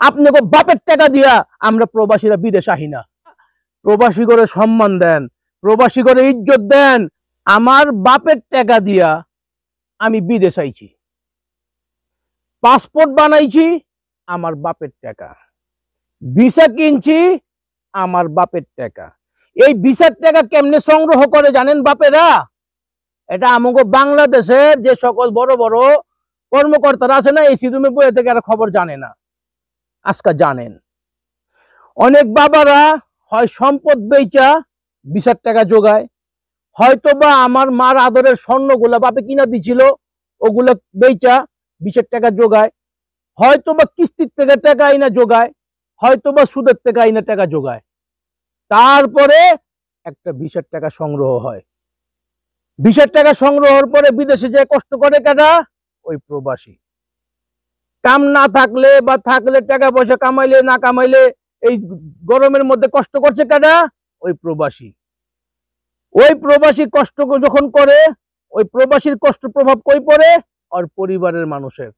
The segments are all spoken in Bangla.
আপনাকে বাপের টাকা দিয়া আমরা প্রবাসীরা বিদেশ আহি না। প্রবাসী করে সম্মান দেন, প্রবাসী করে ইজ্জত দেন। আমার বাপের টাকা দিয়া আমি বিদেশ আইছি, পাসপোর্ট বানাইছি আমার বাপের টাকা, ভিসা কিনছি আমার বাপের টাকা। এই ভিসার টাকা কেমনে সংগ্রহ করে জানেন বাপেরা? এটা আমাকে বাংলাদেশের যে সকল বড় বড় কর্মকর্তারা আছে না, এসি রুমে বসে থেকে এরা খবর জানে না, আজকে জানেন। অনেক বাবারা হয় সম্পদ বেচা ভিসার টাকা জোগায়, হয়তো বা আমার মার আদরের স্বর্ণগুলা বাপে কিনা দিছিল ওগুলা বেচা ভিসার টাকা জোগায়, হয়তো বা কিস্তির থেকে টাকা আইনা জোগায়, হয়তো বা সুদের থেকে আইনা টাকা জোগায়। তারপরে একটা ভিসার টাকা সংগ্রহ হয়। ভিসার টাকা সংগ্রহের পরে বিদেশে যে কষ্ট করে কাটা ওই প্রবাসী। কাম না থাকলে বা থাকলে টাকা পয়সা কামাইলে না কামাইলে এই গরমের মধ্যে কষ্ট করছে কাটা ওই প্রবাসী। ওই প্রবাসী কষ্ট যখন করে, ওই প্রবাসীর কষ্ট প্রভাব কই পড়ে? আর পরিবারের মানুষের।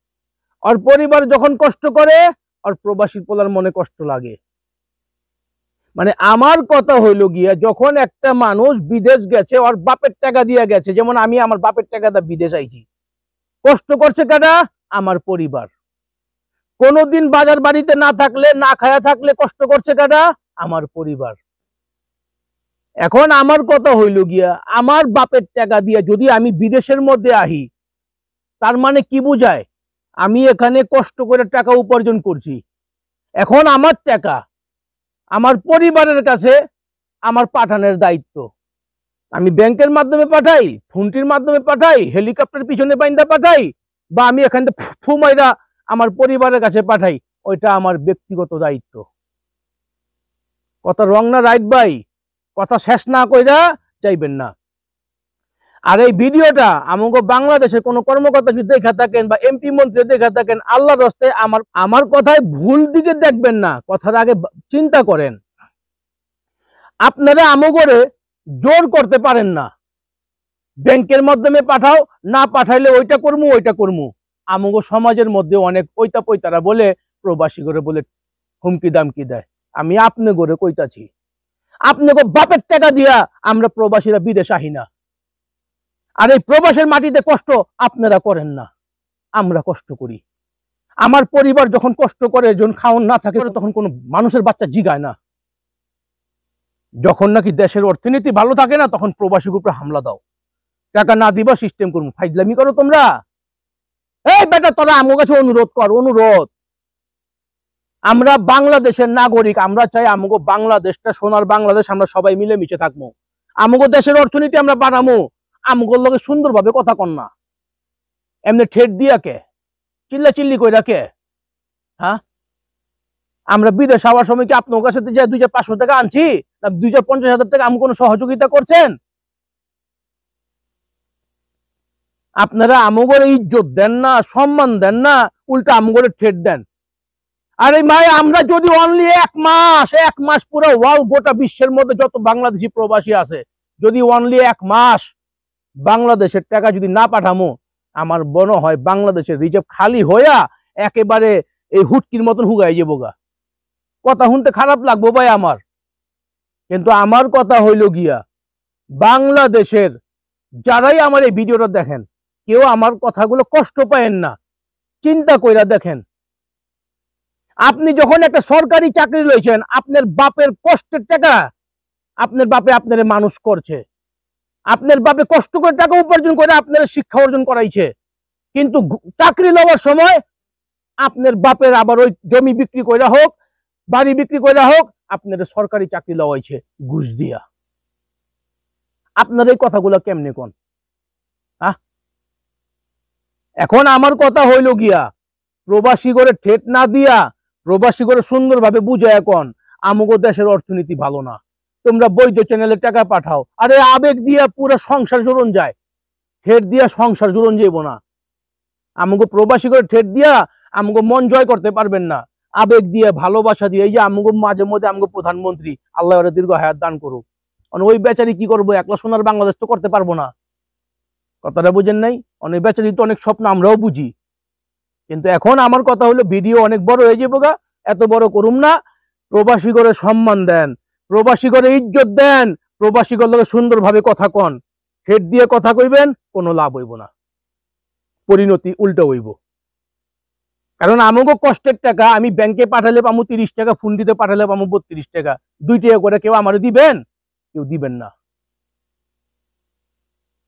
আর পরিবার যখন কষ্ট করে আর প্রবাসীর পোলার মনে কষ্ট লাগে। মানে আমার কথা হইল গিয়া, যখন একটা মানুষ বিদেশ গেছে আর বাপের টাকা দিয়ে গেছে, যেমন আমি আমার বাপের টাকা দিয়ে বিদেশ আইছি, কষ্ট করছে কারা? আমার পরিবার। কোনদিন বাজার বাড়িতে না থাকলে, না খায়া থাকলে কষ্ট করছে কারা? আমার পরিবার। এখন আমার কথা হইল গিয়া, আমার বাপের টাকা দিয়ে যদি আমি বিদেশের মধ্যে আহি, তার মানে কি বুঝায়? আমি এখানে কষ্ট করে টাকা উপার্জন করছি, এখন আমার টাকা আমার পরিবারের কাছে আমার পাঠানোর দায়িত্ব। আমি ব্যাংকের মাধ্যমে পাঠাই, ফোনটির মাধ্যমে পাঠাই, হেলিকপ্টার পিছনে বাইন্দা পাঠাই, বা আমি এখান থেকে ফুমাইরা আমার পরিবারের কাছে পাঠাই, ওইটা আমার ব্যক্তিগত দায়িত্ব। কথা রং না রাইট ভাই? কথা শেষ না কইরা যাইবেন না। আর এই ভিডিওটা আমাকে বাংলাদেশের কোন কর্মকর্তা যদি দেখা থাকেন বা এমপি মন্ত্রী দেখা থাকেন, আল্লাহর রাস্তে আমার কথায় ভুল দিকে দেখবেন না, কথার আগে চিন্তা করেন। আপনারা আমগরে জোর করতে পারেন না, ব্যাংকের মাধ্যমে পাঠাও, না পাঠাইলে ওইটা করমু ওইটা করমু। আমগো সমাজের মধ্যে অনেক পৈতা পৈতারা বলে, প্রবাসী করে বলে হুমকি দামকি দেয়। আমি আপনি করে কইতাছি, আপনাকে বাপের টাকা দিয়া আমরা প্রবাসীরা বিদেশ আহি না। আর এই প্রবাসের মাটিতে কষ্ট আপনারা করেন না, আমরা কষ্ট করি। আমার পরিবার যখন কষ্ট করে, যখন খাওয়ান না থাকে, তখন কোনো মানুষের বাচ্চা জিগায় না। যখন নাকি দেশের অর্থনীতি ভালো থাকে না, তখন প্রবাসীর উপরে হামলা দাও, টাকা না দিবা সিস্টেম করবো। ফাইজলামি করো তোমরা। এই বেটা তোরা আমার কাছে অনুরোধ কর, অনুরোধ। আমরা বাংলাদেশের নাগরিক, আমরা চাই আমাকে বাংলাদেশটা সোনার বাংলাদেশ, আমরা সবাই মিলে মিশে থাকবো, আমাকে দেশের অর্থনীতি আমরা বাড়াবো। আমগোর লগে সুন্দরভাবে কথা কন না, এমনি ঠেট দিয়া কে চিল্লা চিল্লি কইরা কে? হ্যাঁ, আমরা বিদেশ হওয়ার সময় কি আপনার কাছে যে 2500 টাকা আনছি না 250,000 টাকা আমি কোনো সহযোগিতা করছেন? আপনারা আমগরে ইজ্জত দেন না, সম্মান দেন না, উল্টা আমগরে ঠেট দেন। আরে ভাই, আমরা যদি অনলি এক মাস পুরো ওয়ার্ল্ড, গোটা বিশ্বের মধ্যে যত বাংলাদেশি প্রবাসী আছে, যদি অনলি এক মাস বাংলাদেশের টাকা যদি না পাঠামো, আমার মনে হয় বাংলাদেশের রিজার্ভ খালি হইয়া একেবারে এই হুটকির মতন হুগাই যাবো গা। কথা শুনতে খারাপ লাগবো ভাই আমার, কিন্তু আমার কথা হইল গিয়া, বাংলাদেশের যারাই আমার এই ভিডিওটা দেখেন, কেউ আমার কথাগুলো কষ্ট পায়েন না, চিন্তা কইরা দেখেন। আপনি যখন একটা সরকারি চাকরি লইছেন, আপনার বাপের কষ্টের টাকা, আপনার বাপে আপনার মানুষ করছে, আপনার বাপে কষ্ট করে টাকা উপার্জন করে আপনার শিক্ষা অর্জন করাইছে, কিন্তু চাকরি লওয়ার সময় আপনার বাপের আবার ওই জমি বিক্রি কইরা হোক, বাড়ি বিক্রি কইরা হোক, আপনার সরকারি চাকরি লওয়াইছে ঘুষ দিয়া। আপনার এই কথাগুলো কেমনে কোন? এখন আমার কথা হইল গিয়া, প্রবাসী করে ঠেট না দিয়া প্রবাসী করে সুন্দরভাবে বুঝায় এখন আমগো দেশের অর্থনীতি ভালো না, তোমরা বৈধ চ্যানেলে টাকা পাঠাও। আরে আবেগ দিয়া পুরো সংসার জোরন যায়, ঠেট দিয়া সংসার জোরন যাইব না। আমগো প্রবাসী করে ঠেট দিয়া আমগো মন জয় করতে পারবেন না, আবেগ দিয়ে ভালোবাসা দিয়ে। এই যে আমগো মাঝে মধ্যে আমগো প্রধানমন্ত্রী, আল্লাহ ওরা দীর্ঘ হায়াত দান করুক, ওই বেচারি কি করবো, একলা সোনার বাংলাদেশ তো করতে পারবো না। কথাটা বুঝেন নাই? অনেক বেচারি তো অনেক স্বপ্ন আমরাও বুঝি, কিন্তু এখন আমার কথা হলো ভিডিও অনেক বড় হয়ে যাবো গা, এত বড় করুম না। প্রবাসী করে সম্মান দেন, প্রবাসী করে ইজ্জত দেন, প্রবাসী করে সুন্দরভাবে কথা কন। হেড দিয়ে কথা কইবেন, কোনো লাভ হইব না, পরিণতি উল্টো হইব। কারণ আমাকে কষ্টের টাকা আমি ব্যাংকে পাঠালে পামু 30 টাকা, ফুন্ডিতে পাঠালে পামু 32 টাকা, 2 টাকা করে কেউ আমার দিবেন? কেউ দিবেন না।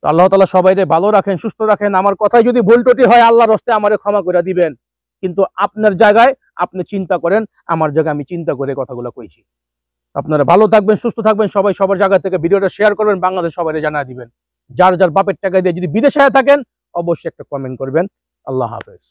আল্লাহ তাআলা সবাইকে ভালো রাখেন, সুস্থ রাখেন। আমার কথাই যদি ভুল ত্রুটি হয় আল্লাহর হস্তে আমারে ক্ষমা করে দিবেন। কিন্তু আপনার জায়গায় আপনি চিন্তা করেন, আমার জায়গায় আমি চিন্তা করে কথাগুলো কইছি। আপনারা ভালো থাকবেন, সুস্থ থাকবেন, সবাই সবার জায়গা থেকে ভিডিওটা শেয়ার করবেন, বাংলাদেশ সবাই জানায় দিবেন। যার যার বাপের টাকা দিয়ে যদি বিদেশে থাকেন অবশ্যই একটা কমেন্ট করবেন। আল্লাহ হাফেজ।